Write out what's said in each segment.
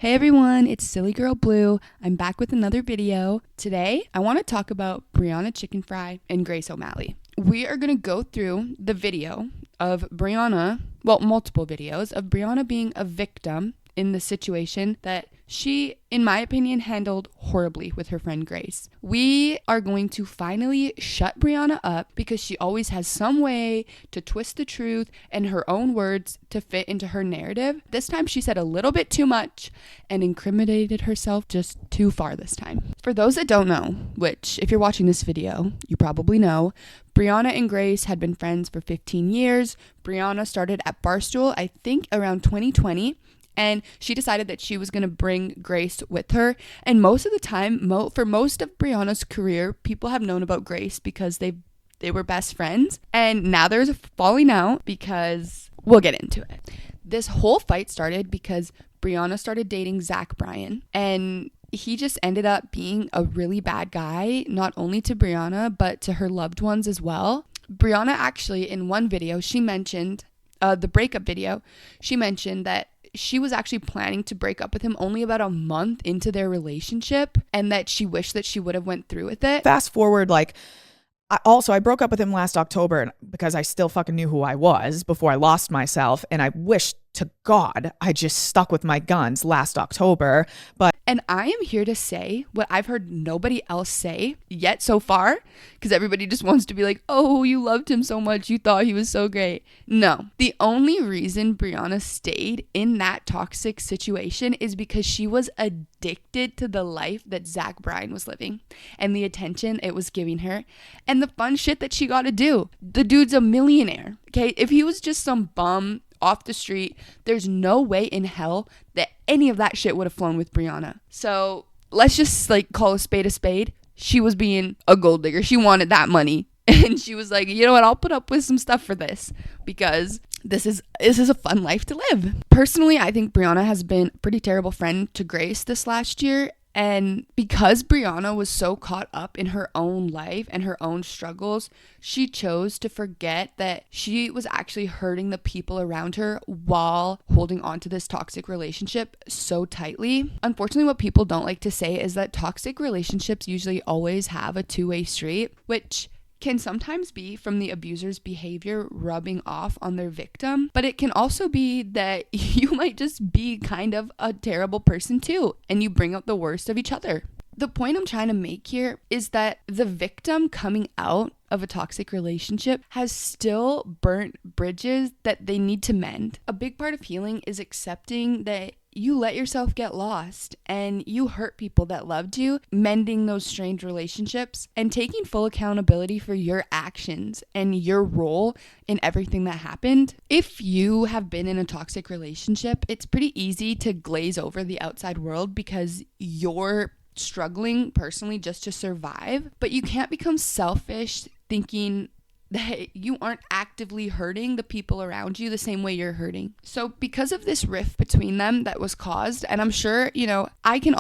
Hey everyone, it's Silly Girl Blue. I'm back with another video. Today, I want to talk about Brianna Chickenfry and Grace Omalley. We are going to go through the video of Brianna, multiple videos of Brianna being a victim in the situation that she, in my opinion, handled horribly with her friend Grace. We are going to finally shut Brianna up because she always has some way to twist the truth and her own words to fit into her narrative. This time she said a little bit too much and incriminated herself just too far this time. For those that don't know, which if you're watching this video, you probably know, Brianna and Grace had been friends for 15 years. Brianna started at Barstool, I think around 2020. And she decided that she was going to bring Grace with her. And most of the time, for most of Brianna's career, people have known about Grace because they were best friends. And now there's a falling out because we'll get into it. This whole fight started because Brianna started dating Zach Bryan. And he just ended up being a really bad guy, not only to Brianna, but to her loved ones as well. Brianna actually, in one video, she mentioned, the breakup video, she mentioned that she was actually planning to break up with him only about a month into their relationship and that she wished that she would have went through with it. Fast forward, I broke up with him last October because I still fucking knew who I was before I lost myself. And I wish to God I just stuck with my guns last October. And I am here to say what I've heard nobody else say yet so far, because everybody just wants to be like, oh, you loved him so much, you thought he was so great. No, the only reason Brianna stayed in that toxic situation is because she was addicted to the life that Zach Bryan was living and the attention it was giving her and the fun shit that she got to do. The dude's a millionaire, okay? If he was just some bum off the street, there's no way in hell that any of that shit would have flown with Brianna. So let's just call a spade a spade. She was being a gold digger. She wanted that money. And she was like, you know what, I'll put up with some stuff for this because this is a fun life to live. Personally, I think Brianna has been a pretty terrible friend to Grace this last year. And because Brianna was so caught up in her own life and her own struggles, she chose to forget that she was actually hurting the people around her while holding on to this toxic relationship so tightly. Unfortunately, what people don't like to say is that toxic relationships usually always have a two-way street, which can sometimes be from the abuser's behavior rubbing off on their victim, but it can also be that you might just be kind of a terrible person too, and you bring out the worst of each other. The point I'm trying to make here is that the victim coming out of a toxic relationship has still burnt bridges that they need to mend. A big part of healing is accepting that you let yourself get lost and you hurt people that loved you, mending those strained relationships and taking full accountability for your actions and your role in everything that happened. If you have been in a toxic relationship, it's pretty easy to glaze over the outside world because you're struggling personally just to survive, but you can't become selfish thinking that you aren't actively hurting the people around you the same way you're hurting. So because of this rift between them that was caused, and I'm sure, I can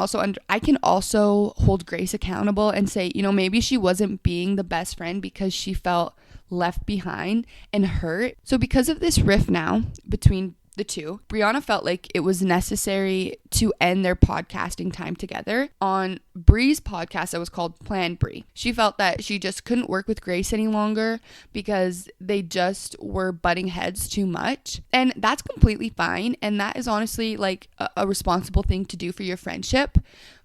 also hold Grace accountable and say, maybe she wasn't being the best friend because she felt left behind and hurt. So because of this rift now between the two, Brianna felt like it was necessary to end their podcasting time together. On Bree's podcast that was called Plan Bree, she felt that she just couldn't work with Grace any longer because they just were butting heads too much. And that's completely fine. And that is honestly a responsible thing to do for your friendship.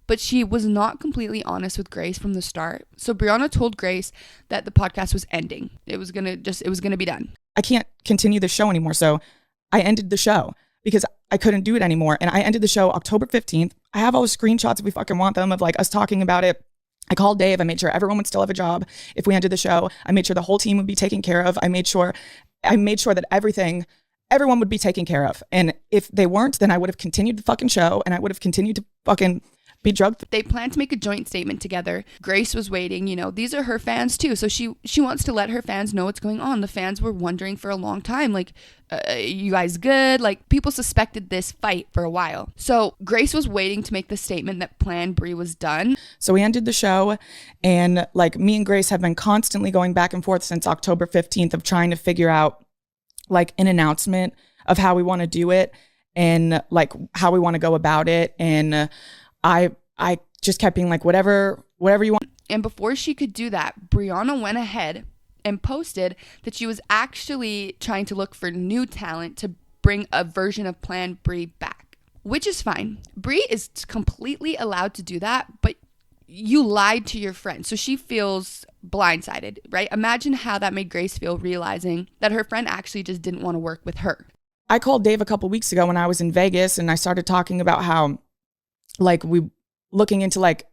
But she was not completely honest with Grace from the start. So Brianna told Grace that the podcast was ending. It was gonna be done. I can't continue the show anymore, so I ended the show because I couldn't do it anymore. And I ended the show October 15th. I have all the screenshots if we fucking want them of us talking about it. I called Dave. I made sure everyone would still have a job if we ended the show. I made sure the whole team would be taken care of. I made sure that everyone would be taken care of. And if they weren't, then I would have continued the fucking show and I would have continued to fucking be drugged. They planned to make a joint statement together. Grace was waiting, these are her fans too. So she wants to let her fans know what's going on. The fans were wondering for a long time, you guys good? People suspected this fight for a while. So Grace was waiting to make the statement that Plan Bree was done. So we ended the show and me and Grace have been constantly going back and forth since October 15th of trying to figure out an announcement of how we want to do it. and like how we want to go about it. And I just kept being like, whatever you want. And before she could do that, Brianna went ahead and posted that she was actually trying to look for new talent to bring a version of Plan Brie back, which is fine. Brie is completely allowed to do that, but you lied to your friend. So she feels blindsided, right? Imagine how that made Grace feel, realizing that her friend actually just didn't want to work with her. I called Dave a couple weeks ago when I was in Vegas, and I started talking about how like we looking into like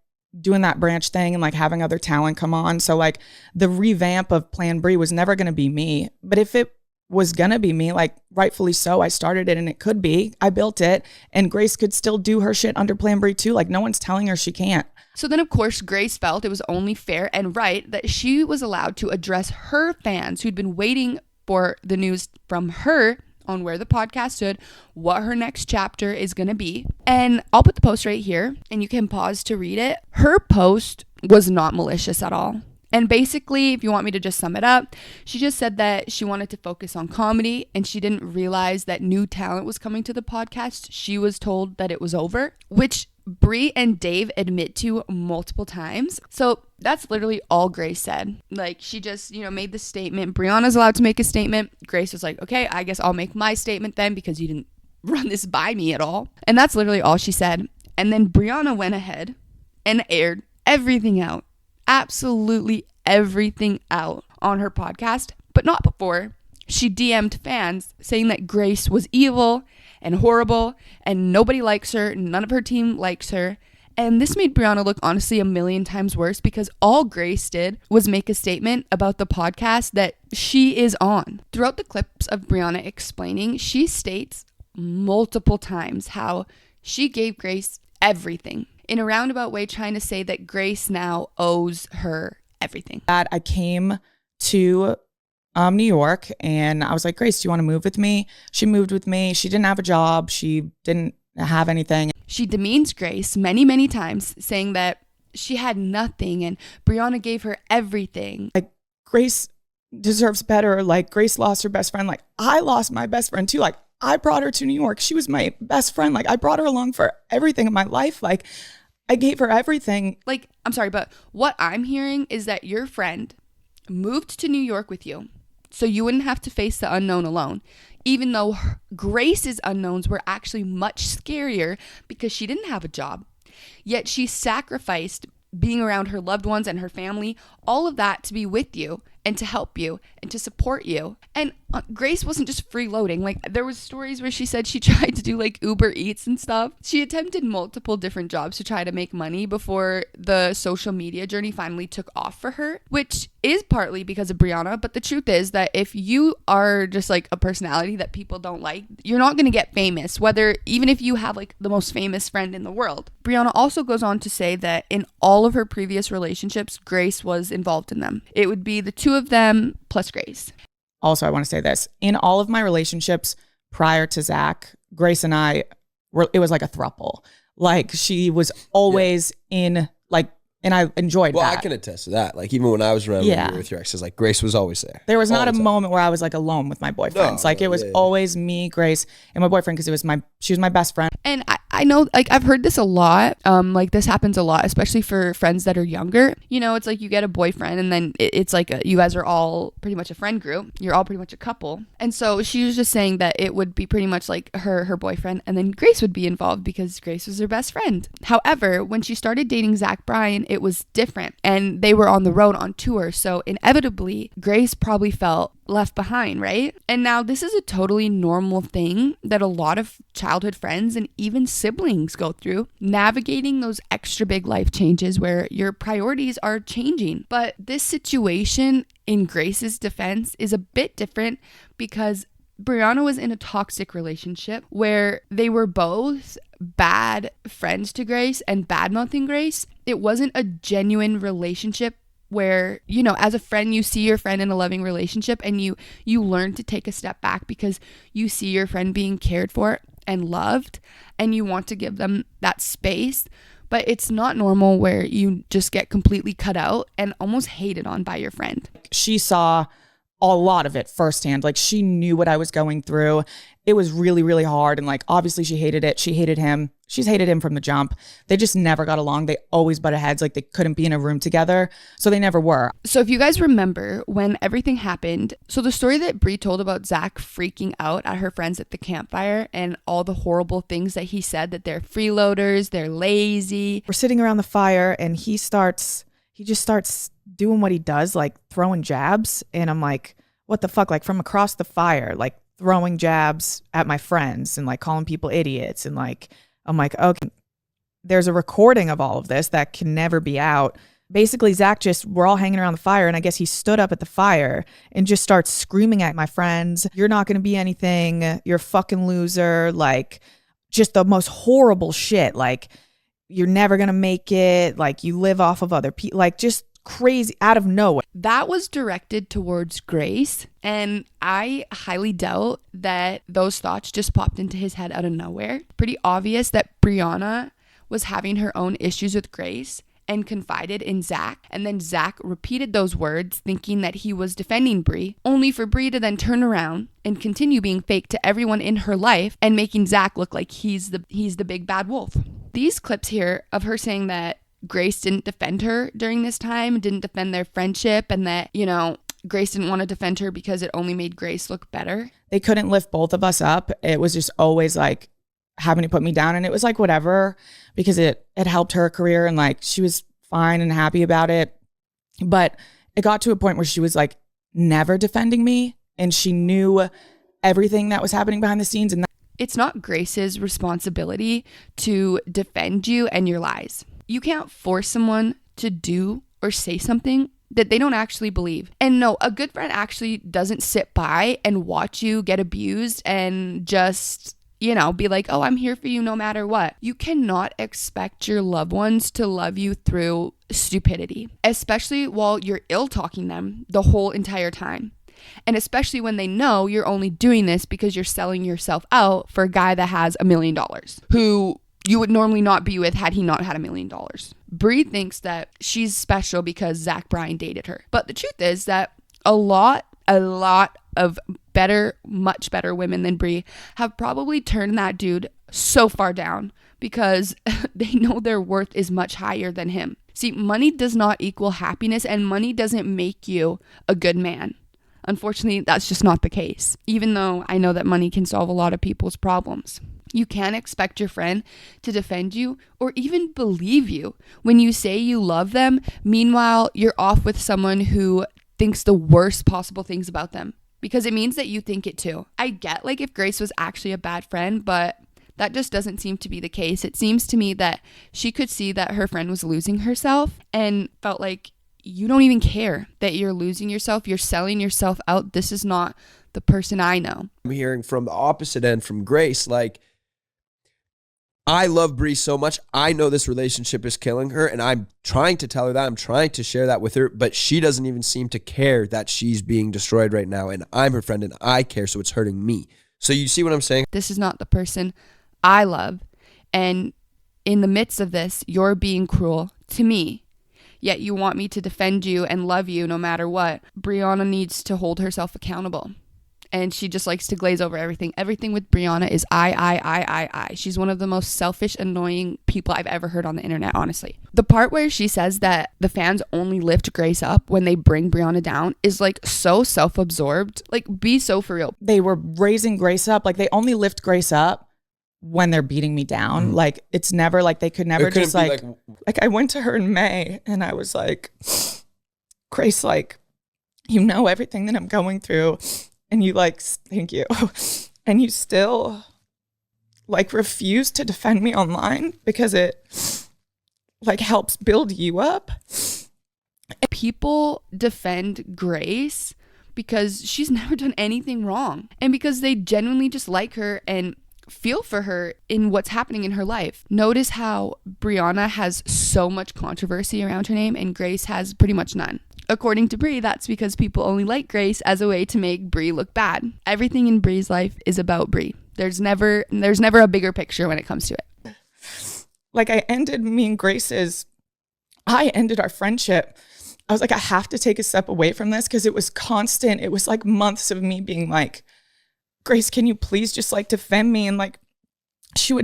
doing that branch thing and like having other talent come on. So like the revamp of Plan Brie was never going to be me. But if it was going to be me, like rightfully so, I started it and it could be. I built it, and Grace could still do her shit under Plan Brie too. Like no one's telling her she can't. So then, of course, Grace felt it was only fair and right that she was allowed to address her fans who'd been waiting for the news from her on where the podcast stood, what her next chapter is going to be. And I'll put the post right here and you can pause to read it. Her post was not malicious at all. And basically, if you want me to just sum it up, she just said that she wanted to focus on comedy and she didn't realize that new talent was coming to the podcast. She was told that it was over, which Brie and Dave admit to multiple times. So that's literally all Grace said. Like she just, made the statement. Brianna's allowed to make a statement. Grace was like, okay, I guess I'll make my statement then because you didn't run this by me at all. And that's literally all she said. And then Brianna went ahead and aired everything out. Absolutely everything out on her podcast, but not before she DM'd fans saying that Grace was evil and horrible and nobody likes her, none of her team likes her. And this made Brianna look honestly a million times worse because all Grace did was make a statement about the podcast that she is on. Throughout the clips of Brianna explaining, she states multiple times how she gave Grace everything in a roundabout way, trying to say that Grace now owes her everything. I came to New York and I was like, Grace, do you want to move with me? She moved with me. She didn't have a job. She didn't have anything. She demeans Grace many, many times, saying that she had nothing and Brianna gave her everything. Like Grace deserves better. Like Grace lost her best friend. Like I lost my best friend too. Like I brought her to New York. She was my best friend. Like I brought her along for everything in my life. Like I gave her everything. Like, I'm sorry, but what I'm hearing is that your friend moved to New York with you so you wouldn't have to face the unknown alone, even though Grace's unknowns were actually much scarier because she didn't have a job. Yet she sacrificed being around her loved ones and her family, all of that to be with you and to help you and to support you. And Grace wasn't just freeloading. Like there was stories where she said she tried to do like Uber Eats and stuff. She attempted multiple different jobs to try to make money before the social media journey finally took off for her, which is partly because of Brianna. But the truth is that if you are just like a personality that people don't like, you're not going to get famous, even if you have like the most famous friend in the world. Brianna also goes on to say that in all of her previous relationships, Grace was involved in them. It would be the two of them plus Grace. Also, I want to say this. In all of my relationships prior to Zach, Grace and I it was like a throuple. Like she was always in like, and I enjoyed that. Well, I can attest to that. Like even when I was around when you were with your exes, like Grace was always there. There was not a moment where I was like alone with my boyfriends. It was always me, Grace, and my boyfriend because she was my best friend. And I know, like I've heard this a lot. Like this happens a lot, especially for friends that are younger. It's like you get a boyfriend and then it's like you guys are all pretty much a friend group. You're all pretty much a couple. And so she was just saying that it would be pretty much like her boyfriend and then Grace would be involved because Grace was her best friend. However, when she started dating Zach Bryan, it was different and they were on the road on tour. So inevitably, Grace probably felt left behind, right? And now this is a totally normal thing that a lot of childhood friends and even siblings go through, navigating those extra big life changes where your priorities are changing. But this situation, in Grace's defense, is a bit different because Brianna was in a toxic relationship where they were both bad friends to Grace and bad-mouthing Grace. It wasn't a genuine relationship where, as a friend, you see your friend in a loving relationship and you learn to take a step back because you see your friend being cared for and loved and you want to give them that space. But it's not normal where you just get completely cut out and almost hated on by your friend. She saw a lot of it firsthand. Like she knew what I was going through. It was really, really hard. And like, obviously she hated it. She hated him. She's hated him from the jump. They just never got along. They always butted heads. Like they couldn't be in a room together. So they never were. So if you guys remember when everything happened, so the story that Brie told about Zach freaking out at her friends at the campfire and all the horrible things that he said, that they're freeloaders, they're lazy. We're sitting around the fire and he just starts doing what he does, like throwing jabs. And I'm like, what the fuck? Like from across the fire, like throwing jabs at my friends and like calling people idiots. And like, I'm like, okay, there's a recording of all of this that can never be out. Basically, Zach we're all hanging around the fire. And I guess he stood up at the fire and just starts screaming at my friends. You're not going to be anything. You're a fucking loser. Like just the most horrible shit. Like you're never going to make it. Like you live off of other people. Like just crazy out of nowhere. That was directed towards Grace, and I highly doubt that those thoughts just popped into his head out of nowhere. Pretty obvious that Brianna was having her own issues with Grace and confided in Zach, and then Zach repeated those words thinking that he was defending Brie, only for Brie to then turn around and continue being fake to everyone in her life and making Zach look like he's the big bad wolf. These clips here of her saying that Grace didn't defend her during this time, didn't defend their friendship, and that, you know, Grace didn't want to defend her because it only made Grace look better. They couldn't lift both of us up. It was just always like having to put me down, and it was like whatever, because it helped her career and like she was fine and happy about it. But it got to a point where she was like never defending me, and she knew everything that was happening behind the scenes. And it's not Grace's responsibility to defend you and your lies. You can't force someone to do or say something that they don't actually believe. And no, a good friend actually doesn't sit by and watch you get abused and just, you know, be like, oh, I'm here for you no matter what. You cannot expect your loved ones to love you through stupidity, especially while you're ill-talking them the whole entire time. And especially when they know you're only doing this because you're selling yourself out for a guy that has $1 million, who you would normally not be with had he not had $1 million. Brie thinks that she's special because Zach Bryan dated her. But the truth is that a lot of much better women than Brie have probably turned that dude so far down because they know their worth is much higher than him. See, money does not equal happiness, and money doesn't make you a good man. Unfortunately, that's just not the case, even though I know that money can solve a lot of people's problems. You can't expect your friend to defend you or even believe you when you say you love them. Meanwhile, you're off with someone who thinks the worst possible things about them, because it means that you think it too. I get like if Grace was actually a bad friend, but that just doesn't seem to be the case. It seems to me that she could see that her friend was losing herself and felt like, you don't even care that you're losing yourself. You're selling yourself out. This is not the person I know. I'm hearing from the opposite end from Grace, like, I love Brie so much. I know this relationship is killing her, and I'm trying to tell her that. I'm trying to share that with her, but she doesn't even seem to care that she's being destroyed right now, and I'm her friend, and I care, so it's hurting me. So you see what I'm saying? This is not the person I love, and in the midst of this, you're being cruel to me, yet you want me to defend you and love you no matter what. Brianna needs to hold herself accountable. And she just likes to glaze over everything. Everything with Brianna is I. She's one of the most selfish, annoying people I've ever heard on the internet, honestly. The part where she says that the fans only lift Grace up when they bring Brianna down is like so self-absorbed. Like, be so for real. They were raising Grace up. Like, they only lift Grace up when they're beating me down. Mm. Like, it's never like they could never just like I went to her in May and I was like, Grace, like, you know everything that I'm going through. And you like, thank you. And you still like refuse to defend me online because it like helps build you up. People defend Grace because she's never done anything wrong. And because they genuinely just like her and feel for her in what's happening in her life. Notice how Brianna has so much controversy around her name and Grace has pretty much none. According to Brie, that's because people only like Grace as a way to make Brie look bad. Everything in Brie's life is about Brie. There's never a bigger picture when it comes to it. Like I ended our friendship I was like, I have to take a step away from this because it was constant. It was like months of me being like, Grace, can you please just like defend me? And like, we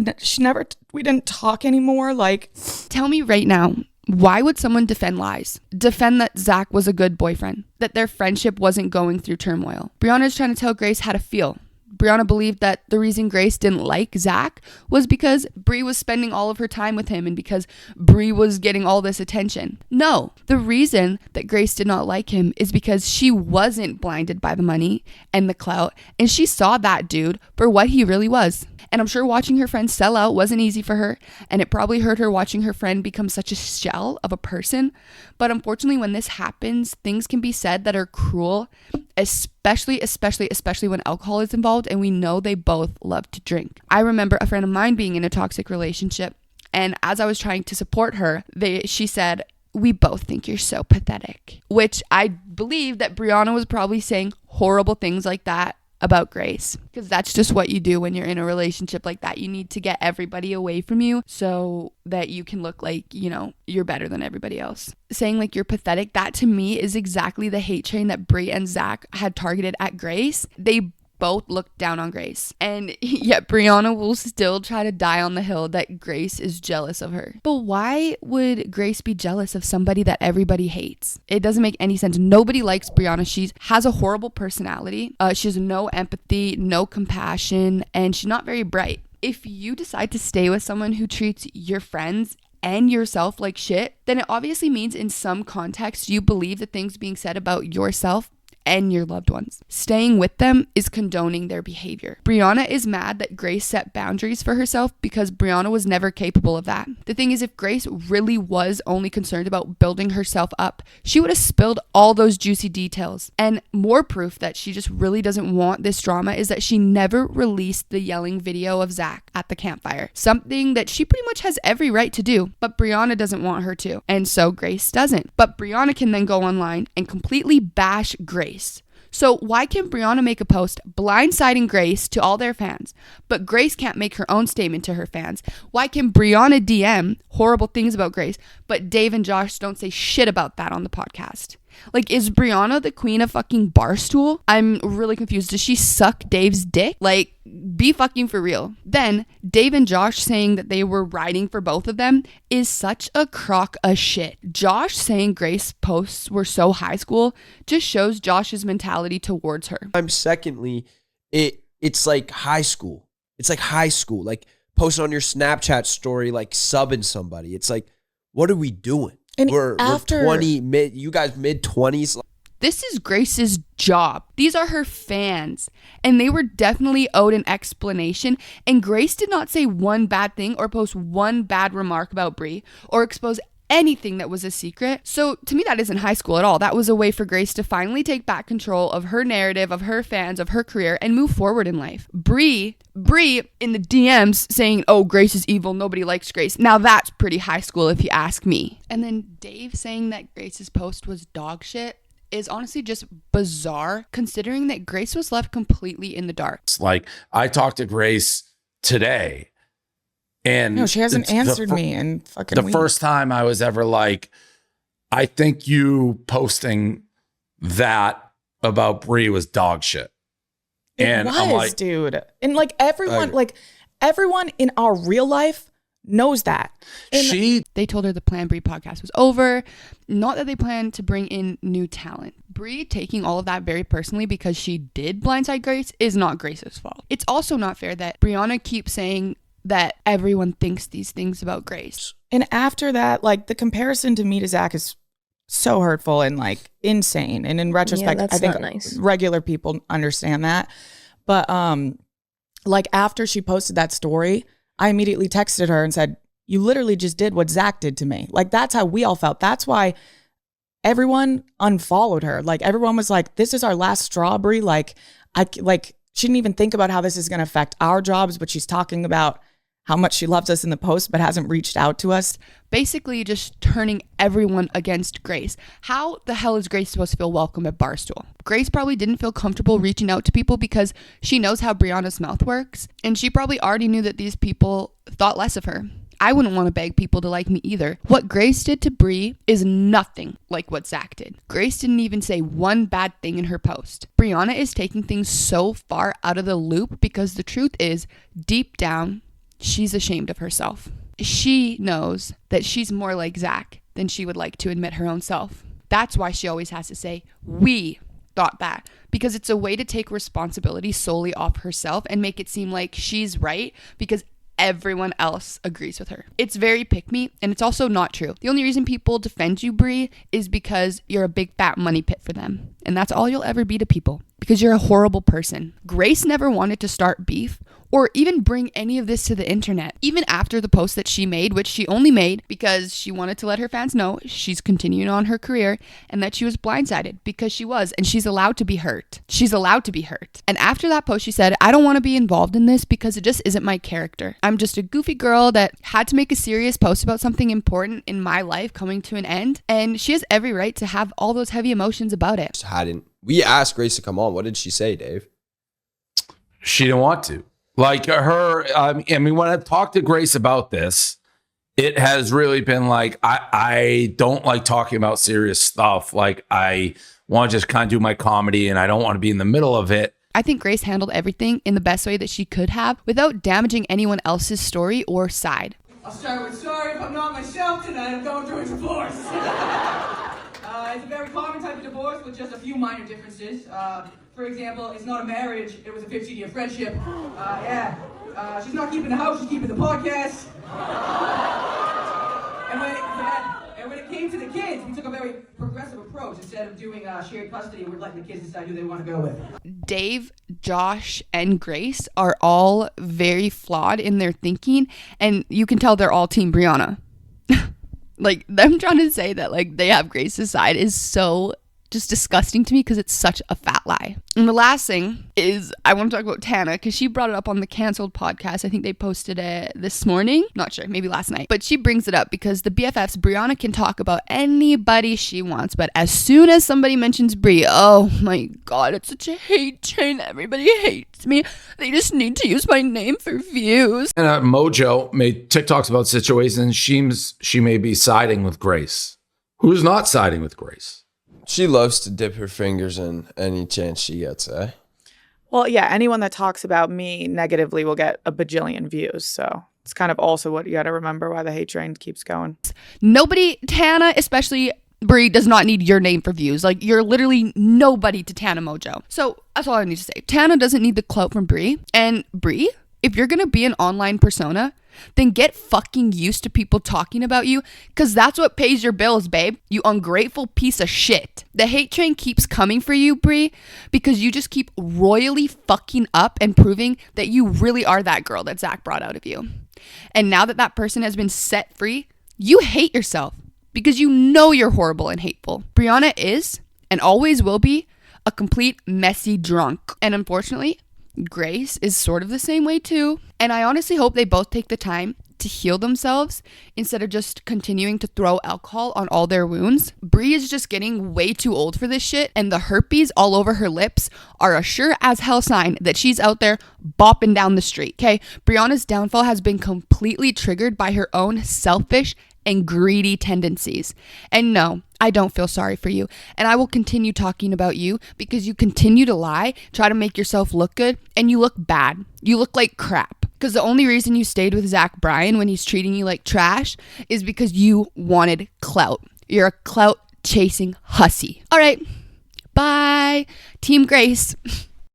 didn't talk anymore. Like, tell me right now, why would someone defend lies? Defend that Zach was a good boyfriend, that their friendship wasn't going through turmoil. Brianna's trying to tell Grace how to feel. Brianna believed that the reason Grace didn't like Zach was because Bree was spending all of her time with him and because Bree was getting all this attention. No, the reason that Grace did not like him is because she wasn't blinded by the money and the clout, and she saw that dude for what he really was. And I'm sure watching her friend sell out wasn't easy for her, and it probably hurt her watching her friend become such a shell of a person. But unfortunately, when this happens, things can be said that are cruel, especially when alcohol is involved, and we know they both love to drink. I remember a friend of mine being in a toxic relationship, and as I was trying to support her, she said, "We both think you're so pathetic," which I believe that Brianna was probably saying horrible things like that about Grace, because that's just what you do when you're in a relationship like that. You need to get everybody away from you so that you can look like, you know, you're better than everybody else. Saying like you're pathetic, that to me is exactly the hate train that Brie and Zach had targeted at Grace. They both looked down on Grace, and yet Brianna will still try to die on the hill that Grace is jealous of her. But why would Grace be jealous of somebody that everybody hates? It doesn't make any sense. Nobody likes Brianna. She has a horrible personality. She has no empathy, no compassion, and she's not very bright. If you decide to stay with someone who treats your friends and yourself like shit, then it obviously means in some context you believe the things being said about yourself and your loved ones. Staying with them is condoning their behavior. Brianna is mad that Grace set boundaries for herself because Brianna was never capable of that. The thing is, if Grace really was only concerned about building herself up, she would have spilled all those juicy details. And more proof that she just really doesn't want this drama is that she never released the yelling video of Zach at the campfire. Something that she pretty much has every right to do, but Brianna doesn't want her to. And so Grace doesn't. But Brianna can then go online and completely bash Grace. So why can Brianna make a post blindsiding Grace to all their fans, but Grace can't make her own statement to her fans? Why can Brianna DM horrible things about Grace, but Dave and Josh don't say shit about that on the podcast? Like, is Brianna the queen of fucking Barstool? I'm really confused. Does she suck Dave's dick? Like, be fucking for real. Then, Dave and Josh saying that they were riding for both of them is such a crock of shit. Josh saying Grace posts were so high school just shows Josh's mentality towards her. Secondly, it's like high school. It's like high school. Like, posting on your Snapchat story, like subbing somebody. It's like, what are we doing? And we're 20, you guys mid-20s. This is Grace's job. These are her fans, and they were definitely owed an explanation. And Grace did not say one bad thing or post one bad remark about Brie or expose anything that was a secret. So to me, that isn't high school at all. That was a way for Grace to finally take back control of her narrative, of her fans, of her career, and move forward in life. Brie in the DMs saying, "Oh, Grace is evil, nobody likes Grace." Now that's pretty high school if you ask me. And then Dave saying that Grace's post was dog shit is honestly just bizarre, considering that Grace was left completely in the dark. It's like, I talked to Grace today, and no, she hasn't answered me in fucking the weeks. First time I was ever like, I think you posting that about Brie was dog shit. And it was, I'm like, dude. And like everyone in our real life knows that. And they told her the Plan Brie podcast was over. Not that they plan to bring in new talent. Brie taking all of that very personally because she did blindside Grace is not Grace's fault. It's also not fair that Brianna keeps saying that everyone thinks these things about Grace. And after that, like, the comparison to me to Zach is so hurtful and like insane. And in retrospect, I think regular people understand that. But like after she posted that story, I immediately texted her and said, "You literally just did what Zach did to me." Like, that's how we all felt. That's why everyone unfollowed her. Like, everyone was like, "This is our last strawberry." Like, she didn't even think about how this is going to affect our jobs, but she's talking about how much she loves us in the post, but hasn't reached out to us. Basically just turning everyone against Grace. How the hell is Grace supposed to feel welcome at Barstool? Grace probably didn't feel comfortable reaching out to people because she knows how Brianna's mouth works. And she probably already knew that these people thought less of her. I wouldn't want to beg people to like me either. What Grace did to Brie is nothing like what Zach did. Grace didn't even say one bad thing in her post. Brianna is taking things so far out of the loop because the truth is, deep down, she's ashamed of herself. She knows that she's more like Zach than she would like to admit her own self. That's why she always has to say, we thought that, because it's a way to take responsibility solely off herself and make it seem like she's right because everyone else agrees with her. It's very pick-me, and it's also not true. The only reason people defend you, Brie, is because you're a big fat money pit for them. And that's all you'll ever be to people, because you're a horrible person. Grace never wanted to start beef or even bring any of this to the internet. Even after the post that she made, which she only made because she wanted to let her fans know she's continuing on her career and that she was blindsided, because she was, and she's allowed to be hurt. She's allowed to be hurt. And after that post, she said, I don't want to be involved in this because it just isn't my character. I'm just a goofy girl that had to make a serious post about something important in my life coming to an end. And she has every right to have all those heavy emotions about it. We asked Grace to come on. What did she say, Dave? She didn't want to. Like her, I mean, when I've talked to Grace about this, it has really been like, I don't like talking about serious stuff. Like, I want to just kind of do my comedy and I don't want to be in the middle of it. I think Grace handled everything in the best way that she could have without damaging anyone else's story or side. I'll start with, sorry if I'm not myself tonight, I'm going through a divorce. It's a very common type of divorce with just a few minor differences. For example, it's not a marriage, it was a 15-year friendship. She's not keeping the house, she's keeping the podcast. And when it came to the kids, we took a very progressive approach. Instead of doing shared custody, we're letting the kids decide who they want to go with. Dave, Josh, and Grace are all very flawed in their thinking, and you can tell they're all Team Brianna. Like, them trying to say that, like, they have Grace's side is so just disgusting to me because it's such a fat lie. And the last thing is I want to talk about Tana because she brought it up on the Canceled podcast. I think they posted it this morning. Not sure, maybe last night. But she brings it up because the BFFs, Brianna can talk about anybody she wants. But as soon as somebody mentions Brie, oh my God, it's such a hate chain. Everybody hates me. They just need to use my name for views. And Mojo made TikToks about situations she may be siding with Grace. Who's not siding with Grace? She loves to dip her fingers in any chance she gets, eh? Well, yeah, anyone that talks about me negatively will get a bajillion views. So it's kind of also what you got to remember why the hate train keeps going. Nobody, Tana, especially Brie, does not need your name for views. Like, you're literally nobody to Tana Mojo. So that's all I need to say. Tana doesn't need the clout from Brie. And Brie, if you're going to be an online persona, then get fucking used to people talking about you, because that's what pays your bills, babe. You ungrateful piece of shit. The hate train keeps coming for you, Brie, because you just keep royally fucking up and proving that you really are that girl that Zach brought out of you. And now that that person has been set free, you hate yourself because you know you're horrible and hateful. Brianna is, and always will be, a complete messy drunk. And unfortunately, Grace is sort of the same way too. And I honestly hope they both take the time to heal themselves instead of just continuing to throw alcohol on all their wounds. Brie is just getting way too old for this shit, and the herpes all over her lips are a sure as hell sign that she's out there bopping down the street, okay? Brianna's downfall has been completely triggered by her own selfish and greedy tendencies. And no, I don't feel sorry for you. And I will continue talking about you because you continue to lie, try to make yourself look good, and you look bad. You look like crap. Because the only reason you stayed with Zach Bryan when he's treating you like trash is because you wanted clout. You're a clout chasing hussy. All right. Bye. Team Grace.